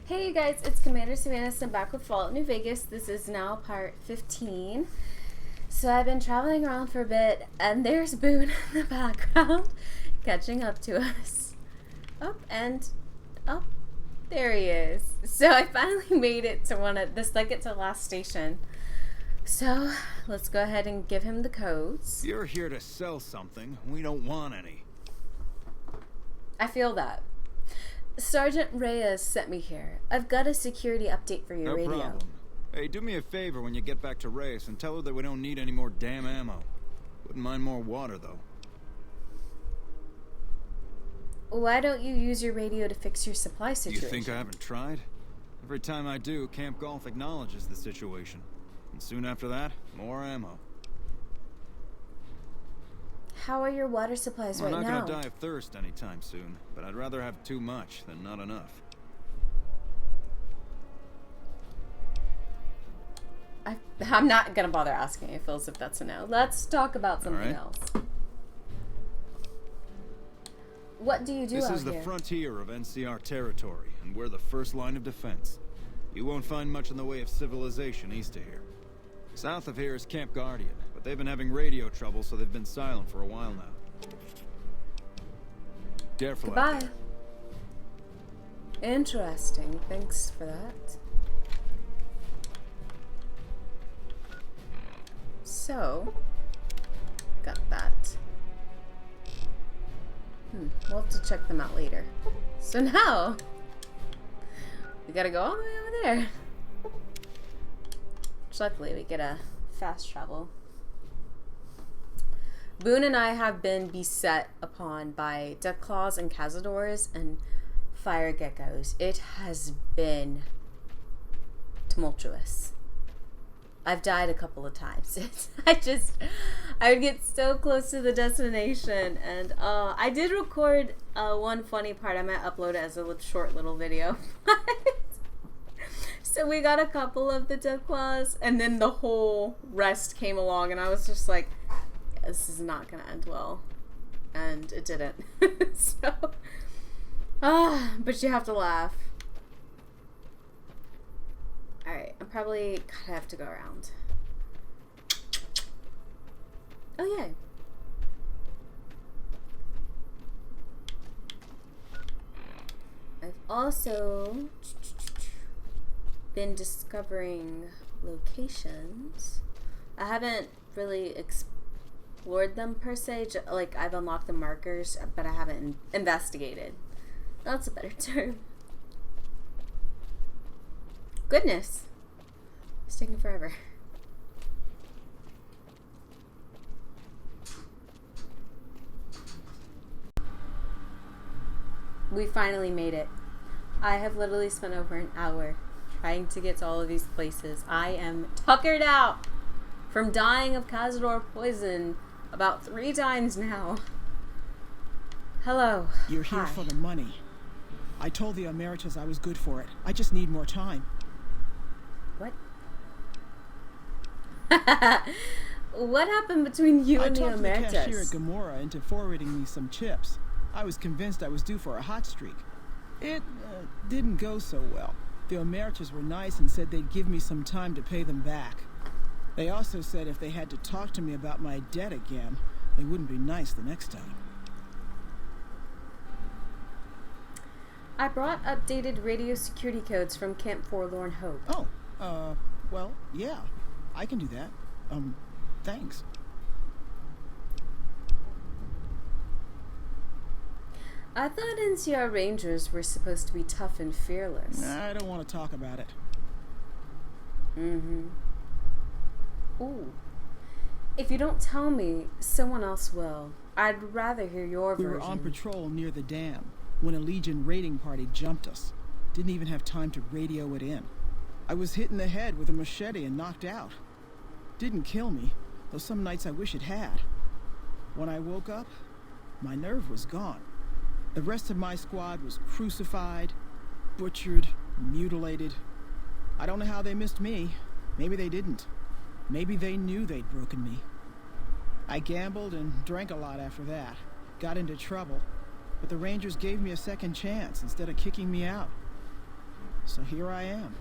Hey guys, it's Commander Savannah. I'm back with Fallout New Vegas. This is now part 15. So I've been traveling around for a bit, and there's Boone in the background catching up to us. Oh, there he is. So I finally made it to the second to last station. So let's go ahead and give him the codes. You're here to sell something. We don't want any. I feel that. Sergeant Reyes sent me here. I've got a security update for your radio. No problem. Hey, do me a favor when you get back to Reyes and tell her that we don't need any more damn ammo. Wouldn't mind more water, though. Why don't you use your radio to fix your supply situation? You think I haven't tried? Every time I do, Camp Golf acknowledges the situation. And soon after that, more ammo. How are your water supplies right now? We're not gonna die of thirst anytime soon, but I'd rather have too much than not enough. I'm not gonna bother asking. I feel as if that's a no. Let's talk about something else. What do you do out here? This is the frontier of NCR territory, and we're the first line of defense. You won't find much in the way of civilization east of here. South of here is Camp Guardian, but they've been having radio trouble, so they've been silent for a while now. Careful. Goodbye. Interesting. Thanks for that. So, got that. We'll have to check them out later. So now, we gotta go all the way over there. Luckily, we get a fast travel. Boone and I have been beset upon by Deathclaws and Cazadors and fire geckos. It has been tumultuous. I've died a couple of times. I would get so close to the destination, and I did record one funny part. I might upload it as a short little video. So we got a couple of the Deathclaws, and then the whole rest came along, and I was just like, this is not going to end well. And it didn't. So, but you have to laugh. Alright, I'm probably gonna have to go around. Oh, yeah. I've also been discovering locations. I haven't really explored them per se. Like, I've unlocked the markers, but I haven't investigated. That's a better term. Goodness. It's taking forever. We finally made it. I have literally spent over an hour trying to get to all of these places. I am tuckered out from dying of Cazador poison about 3 times now. Hello. You're here for the money. I told the Emeritus I was good for it. I just need more time. What? What happened between you and the Emeritus? I talked the cashier at Gamora into forwarding me some chips. I was convinced I was due for a hot streak. It didn't go so well. The Emeritus were nice and said they'd give me some time to pay them back. They also said if they had to talk to me about my debt again, they wouldn't be nice the next time. I brought updated radio security codes from Camp Forlorn Hope. Oh, well, yeah. I can do that. Thanks. I thought NCR Rangers were supposed to be tough and fearless. I don't want to talk about it. Ooh. If you don't tell me, someone else will. I'd rather hear your version. We were on patrol near the dam when a Legion raiding party jumped us. Didn't even have time to radio it in. I was hit in the head with a machete and knocked out. Didn't kill me, though some nights I wish it had. When I woke up, my nerve was gone. The rest of my squad was crucified, butchered, mutilated. I don't know how they missed me. Maybe they didn't. Maybe they knew they'd broken me. I gambled and drank a lot after that. Got into trouble. But the Rangers gave me a second chance instead of kicking me out. so here I am.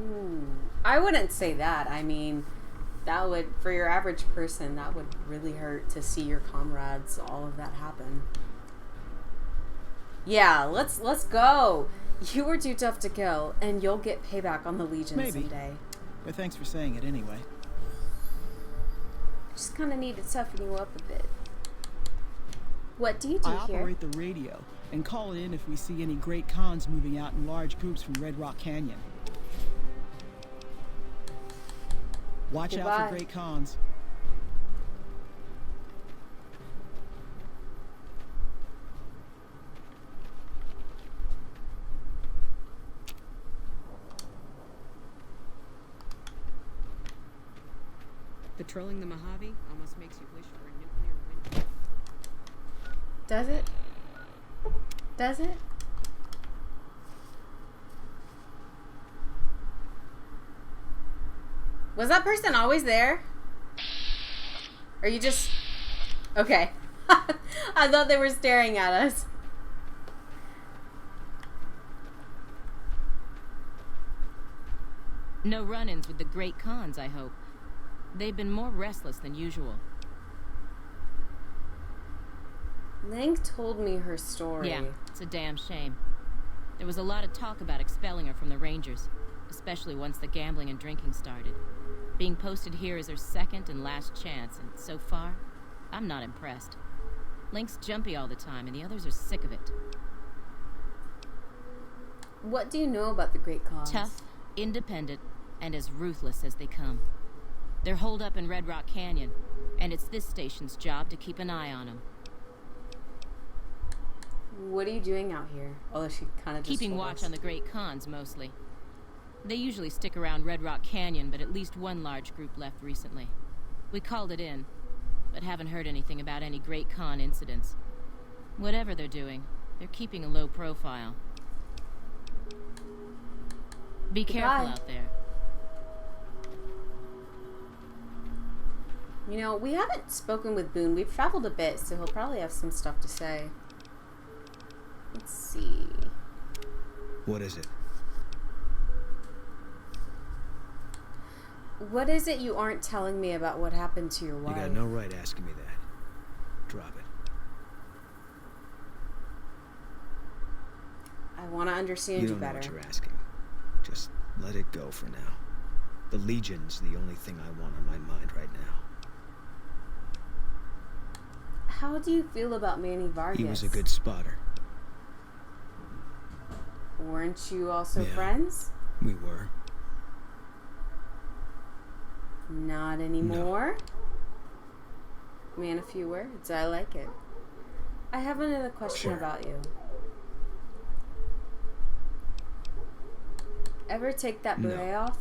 Ooh, I wouldn't say that. I mean, that would, for your average person, that would really hurt to see your comrades, all of that happen. Yeah, let's go. You were too tough to kill, and you'll get payback on the Legion someday. But thanks for saying it anyway. Just kind of need to toughen you up a bit. What do you do I here? operate the radio and call it in if we see any Great Khans moving out in large groups from Red Rock Canyon. Watch out for Great Khans. Patrolling the Mojave almost makes you wish for a nuclear winter. Does it? Does it? Was that person always there? Are you just... Okay. I thought they were staring at us. No run-ins with the Great Khans, I hope. They've been more restless than usual. Lang told me her story. Yeah, it's a damn shame. There was a lot of talk about expelling her from the Rangers, especially once the gambling and drinking started. Being posted here is her second and last chance, and so far, I'm not impressed. Link's jumpy all the time, and the others are sick of it. What do you know about the Great Khans? Tough, independent, and as ruthless as they come. They're holed up in Red Rock Canyon, and it's this station's job to keep an eye on them. What are you doing out here? Although she kind of just Keeping watch on the Great Khans, mostly. They usually stick around Red Rock Canyon, but at least one large group left recently. We called it in, but haven't heard anything about any Great Khan incidents. Whatever they're doing, they're keeping a low profile. Be careful out there. You know, we haven't spoken with Boone. We've traveled a bit, so he'll probably have some stuff to say. Let's see. What is it? What is it you aren't telling me about what happened to your wife? You got no right asking me that. Drop it. I want to understand you better. You don't know what you're asking. Just let it go for now. The Legion's the only thing I want on my mind right now. How do you feel about Manny Vargas? He was a good spotter. Weren't you also friends? We were. Not anymore? No. Man, a few words. I like it. I have another question about you. Ever take that beret off?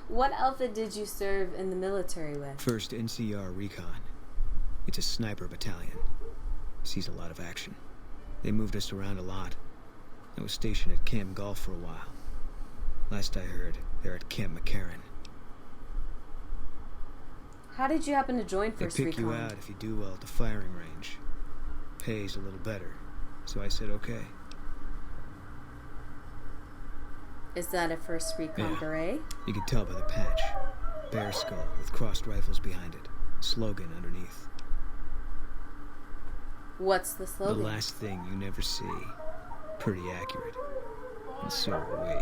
What outfit did you serve in the military with? 1st NCR Recon. It's a sniper battalion. Sees a lot of action. They moved us around a lot. I was stationed at Camp Golf for a while. Last I heard, they're at Camp McCarran. How did you happen to join 1st Recon? They pick you out if you do well at the firing range. Pays a little better, so I said okay. Is that a 1st Recon beret? You can tell by the patch. Bear skull with crossed rifles behind it. Slogan underneath. What's the slogan? The last thing you never see. Pretty accurate. And so are we.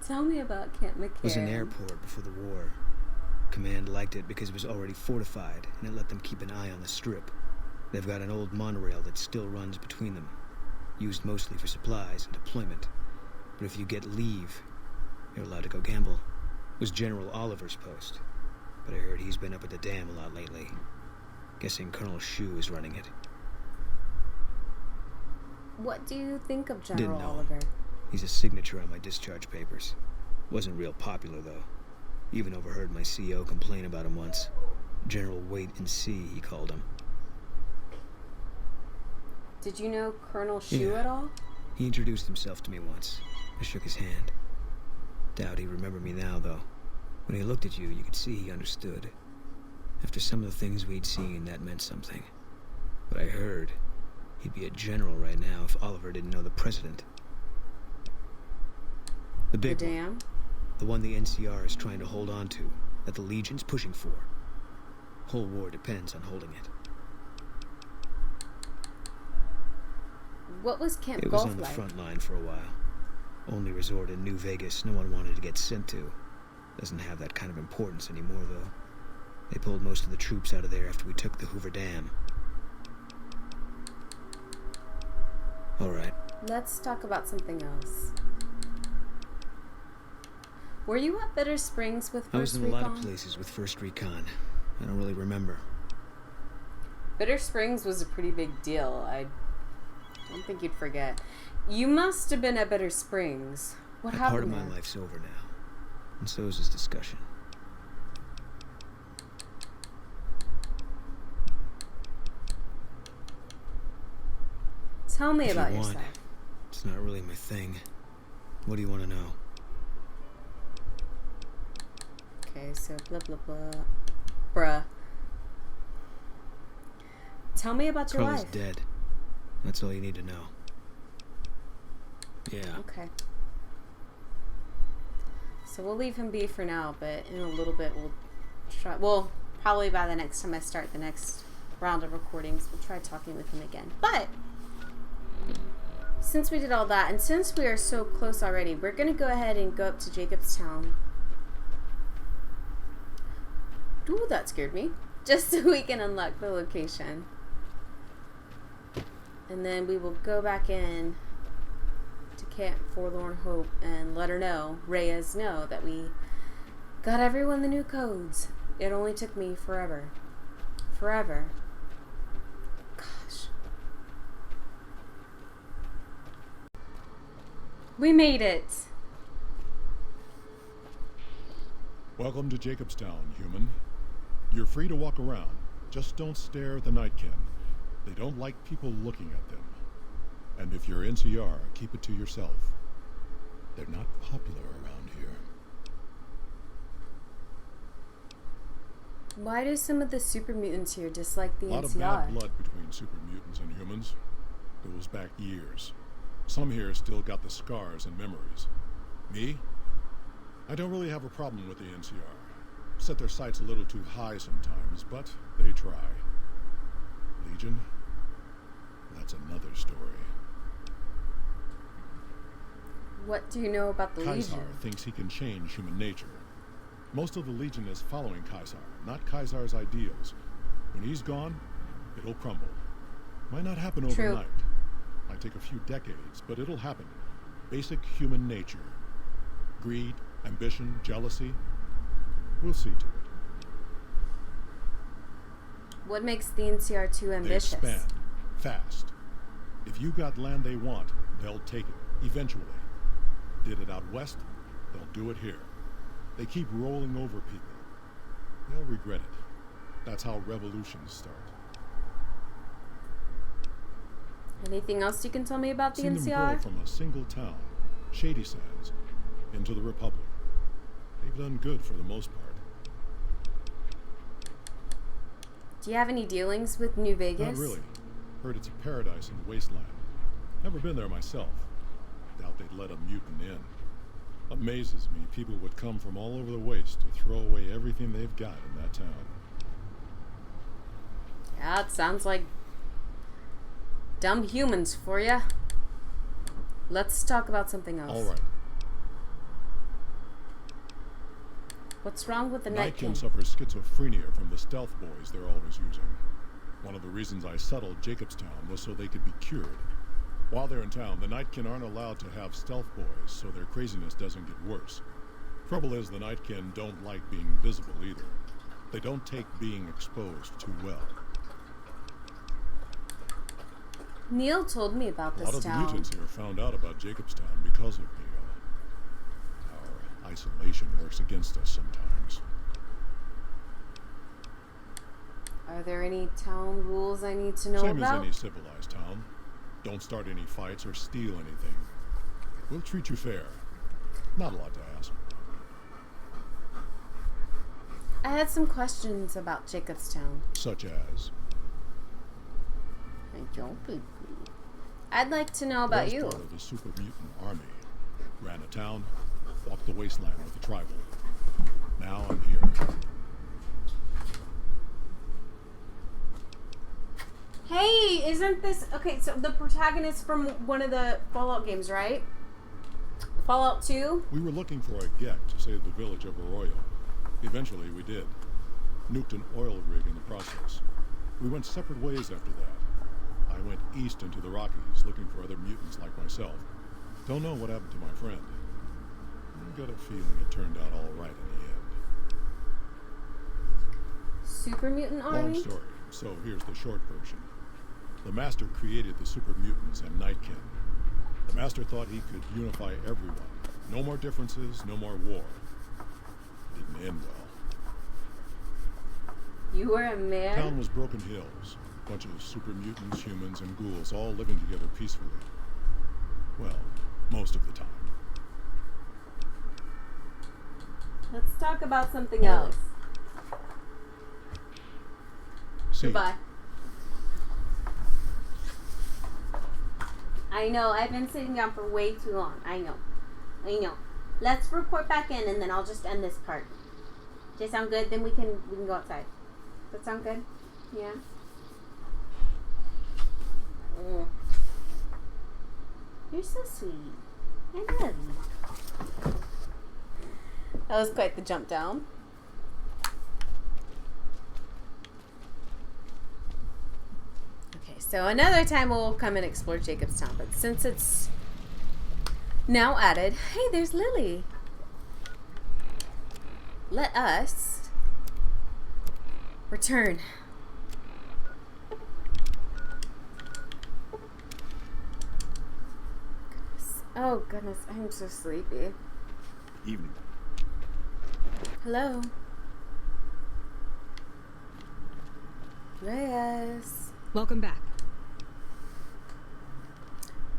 Tell me about Camp McCarran. It was an airport before the war. Command liked it because it was already fortified, and it let them keep an eye on the strip. They've got an old monorail that still runs between them, used mostly for supplies and deployment. But if you get leave, you're allowed to go gamble. It was General Oliver's post, but I heard he's been up at the dam a lot lately. Guessing Colonel Shu is running it. What do you think of Didn't General know. Oliver? He's a signature on my discharge papers. Wasn't real popular, though. Even overheard my CO complain about him once. General Wait and See, he called him. Did you know Colonel Shu at all? He introduced himself to me once. I shook his hand. Doubt he remembered me now, though. When he looked at you, you could see he understood. After some of the things we'd seen, that meant something. But I heard he'd be a general right now if Oliver didn't know the president. The big one. Dam? The one the NCR is trying to hold on to, that the Legion's pushing for. Whole war depends on holding it. What was Camp It was Golf on the like? front line for a while. Only resort in New Vegas no one wanted to get sent to. Doesn't have that kind of importance anymore, though. They pulled most of the troops out of there after we took the Hoover Dam. Alright. Let's talk about something else. Were you at Bitter Springs with First I was in a Recon? lot of places with First Recon. I don't really remember. Bitter Springs was a pretty big deal. I don't think you'd forget. You must have been at Bitter Springs. What That happened part of there? my life's over now. And so is this discussion. Tell me If you about want. yourself. It's not really my thing. What do you want to know? Okay, so blah blah blah. Bruh. Tell me about your Carla's wife. dead. That's all you need to know. Yeah. Okay. So we'll leave him be for now, but in a little bit we'll try. Well, probably by the next time I start the next round of recordings, we'll try talking with him again. But since we did all that, and since we are so close already, we're gonna go ahead and go up to Jacobstown. Ooh, that scared me. Just so we can unlock the location. And then we will go back in to Camp Forlorn Hope and let her know, Reyes know, that we got everyone the new codes. It only took me forever. Forever. Gosh. We made it. Welcome to Jacobstown, human. You're free to walk around. Just don't stare at the Nightkin. They don't like people looking at them. And if you're NCR, keep it to yourself. They're not popular around here. Why do some of the super mutants here dislike the A lot NCR? of bad blood between super mutants and humans. Goes back years. Some here still got the scars and memories. Me? I don't really have a problem with the NCR. Set their sights a little too high sometimes, but they try. Legion? That's another story. What do you know about the Caesar Legion? thinks he can change human nature. Most of the Legion is following Caesar, not Caesar's ideals. When he's gone, it'll crumble. Might not happen True. overnight. Might take a few decades, but it'll happen. Basic human nature. Greed, ambition, jealousy. We'll see to it. What makes the NCR too ambitious? They expand. Fast. If you got land they want, they'll take it. Eventually. Did it out west, they'll do it here. They keep rolling over people. They'll regret it. That's how revolutions start. Anything else you can tell me about the Seen them grow NCR? from a single town, Shady Sands, into the Republic. They've done good for the most part. Do you have any dealings with New Vegas? Not really. Heard it's a paradise in the wasteland. Never been there myself. Doubt they'd let a mutant in. Amazes me people would come from all over the waste to throw away everything they've got in that town. Yeah, it sounds like dumb humans for ya. Let's talk about something else. All right. What's wrong with the Nightkin Nightkin? suffers schizophrenia from the stealth boys they're always using. One of the reasons I settled Jacobstown was so they could be cured. While they're in town, the Nightkin aren't allowed to have stealth boys, so their craziness doesn't get worse. Trouble is, the Nightkin don't like being visible either. They don't take being exposed too well. Neil told me about A lot this of the town. mutants here found out about Jacobstown because of me. Our isolation works against us sometimes. Are there any town rules I need to know Same about? as any civilized town. Don't start any fights or steal anything. We'll treat you fair. Not a lot to ask. I had some questions about Jacobstown. Such as? I'd like to know about was you. part of the super mutant army. Ran a town, walked the wasteland with the tribal. Now I'm here. Hey, isn't this... Okay, so the protagonist from one of the Fallout games, right? Fallout 2? We were looking for a get to save the village of Arroyo. Eventually, we did. Nuked an oil rig in the process. We went separate ways after that. I went east into the Rockies, looking for other mutants like myself. Don't know what happened to my friend. I got a feeling it turned out all right in the end. Super Mutant Army? Long story, so here's the short version. The Master created the super mutants and Nightkin. The Master thought he could unify everyone. No more differences, no more war. Didn't end well. You were a man? Town was Broken Hills. Bunch of super mutants, humans, and ghouls all living together peacefully. Well, most of the time. Let's talk about something All right. else. See, Goodbye. I know, I've been sitting down for way too long. I know. Let's report back in and then I'll just end this part. Does that sound good? Then we can go outside. Does that sound good? Yeah? You're so sweet. I love you. That was quite the jump down. Okay, so another time we'll come and explore Jacobstown, but since it's now added, hey, there's Lily. Let us return. Oh goodness, I'm so sleepy. Evening. Hello. Reyes. Welcome back.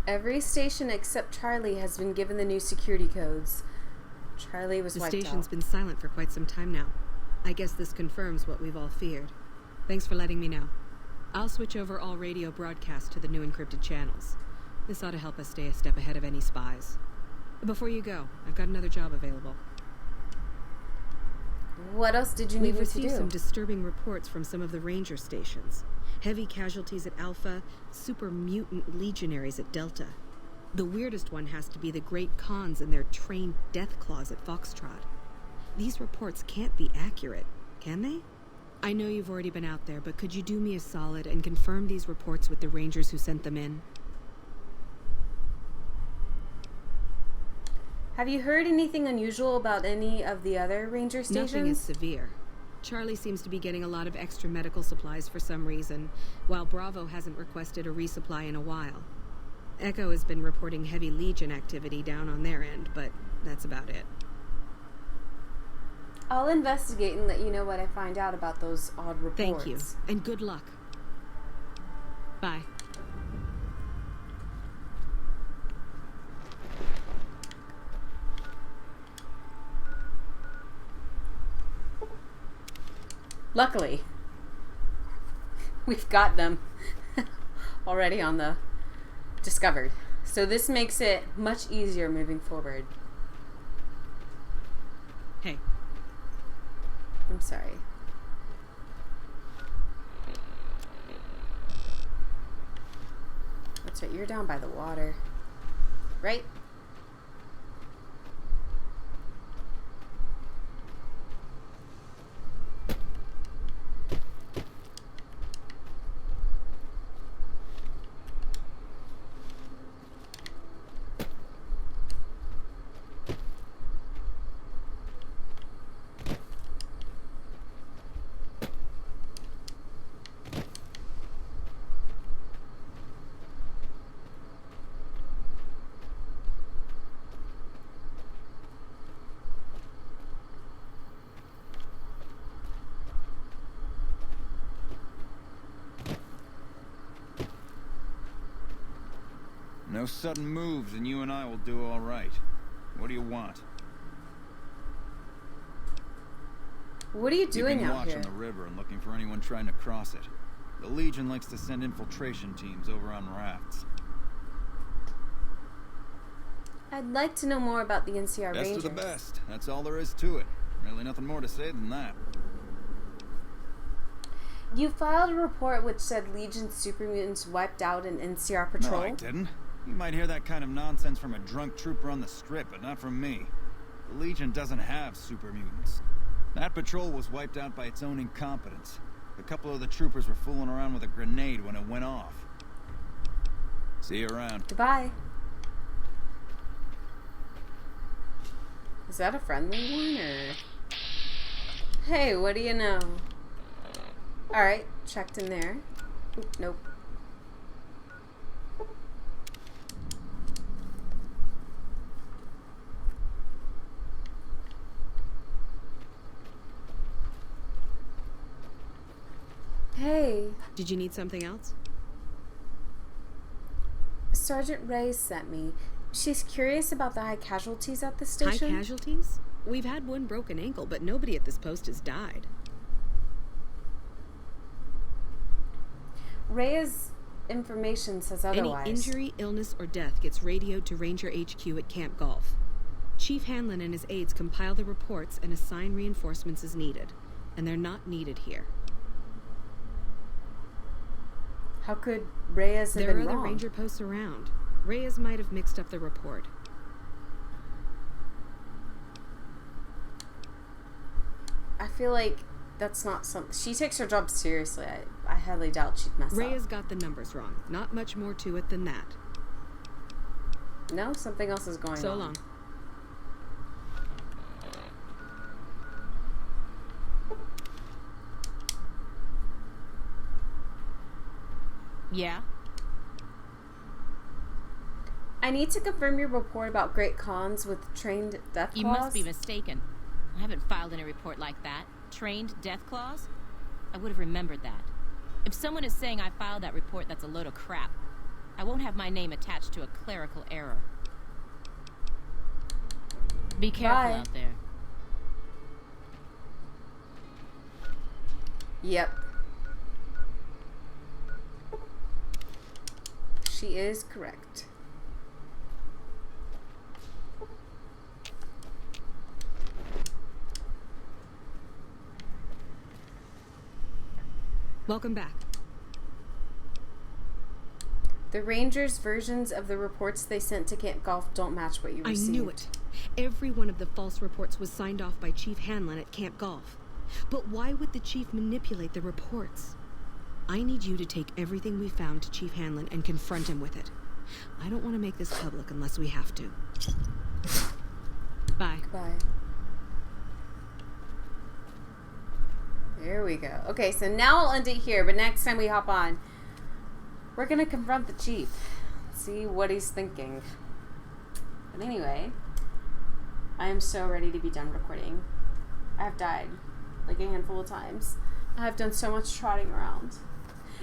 Every station except Charlie has been given the new security codes. Charlie was The wiped station's out. been silent for quite some time now. I guess this confirms what we've all feared. Thanks for letting me know. I'll switch over all radio broadcasts to the new encrypted channels. This ought to help us stay a step ahead of any spies. Before you go, I've got another job available. What else did you need We've me to received some do? disturbing reports from some of the ranger stations. Heavy casualties at Alpha, super mutant legionaries at Delta. The weirdest one has to be the Great Khans and their trained death claws at Foxtrot. These reports can't be accurate, can they? I know you've already been out there, but could you do me a solid and confirm these reports with the rangers who sent them in? Have you heard anything unusual about any of the other ranger stations? Nothing is severe. Charlie seems to be getting a lot of extra medical supplies for some reason, while Bravo hasn't requested a resupply in a while. Echo has been reporting heavy Legion activity down on their end, but that's about it. I'll investigate and let you know what I find out about those odd reports. Thank you, and good luck. Bye. Luckily, we've got them already on the discovered. So this makes it much easier moving forward. Hey. I'm sorry. That's right, you're down by the water. Right? No sudden moves and you and I will do all right. What do you want? What are you doing Keeping out watch here? on the river and looking for anyone trying to cross it. The Legion likes to send infiltration teams over on rafts. I'd like to know more about the NCR Best Rangers. of the best. That's all there is to it. Really nothing more to say than that. You filed a report which said Legion super mutants wiped out an NCR patrol. No, I didn't. You might hear that kind of nonsense from a drunk trooper on the strip, but not from me. The Legion doesn't have super mutants. That patrol was wiped out by its own incompetence. A couple of the troopers were fooling around with a grenade when it went off. See you around. Goodbye. Is that a friendly one, or... Hey, what do you know? Alright, checked in there. Oop, nope. Hey, Did you need something else? Sergeant Ray sent me. She's curious about the high casualties at the High station. casualties? We've had one broken ankle, but nobody at this post has died. Ray's information says otherwise. Any injury, illness, or death gets radioed to Ranger HQ at Camp Golf. Chief Hanlon and his aides compile the reports and assign reinforcements as needed. And they're not needed here. How could Reyes have There are been other wrong? ranger posts around. Reyes might have mixed up the report. I feel like that's not something... She takes her job seriously. I highly doubt she'd mess Reyes up. got the numbers wrong. Not much more to it than that. No, something else is going on. So long. Yeah? I need to confirm your report about Great Khans with trained death claws. You must be mistaken. I haven't filed any report like that. Trained death claws? I would have remembered that. If someone is saying I filed that report, that's a load of crap. I won't have my name attached to a clerical error. Be careful Bye. out there. Yep. She is correct. Welcome back. The Rangers' versions of the reports they sent to Camp Golf don't match what you received. I knew it. Every one of the false reports was signed off by Chief Hanlon at Camp Golf. But why would the Chief manipulate the reports? I need you to take everything we found to Chief Hanlon and confront him with it. I don't want to make this public unless we have to. Bye. Bye. There we go. Okay, so now I'll end it here, but next time we hop on, we're gonna confront the Chief. See what he's thinking. But anyway, I am so ready to be done recording. I have died like a handful of times. I have done so much trotting around.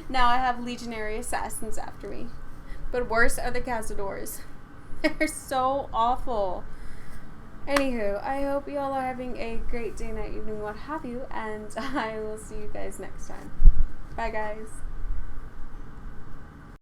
Now I have legionary assassins after me. But worse are the cazadors. They're so awful. Anywho, I hope you all are having a great day, night, evening, what have you, and I will see you guys next time. Bye, guys.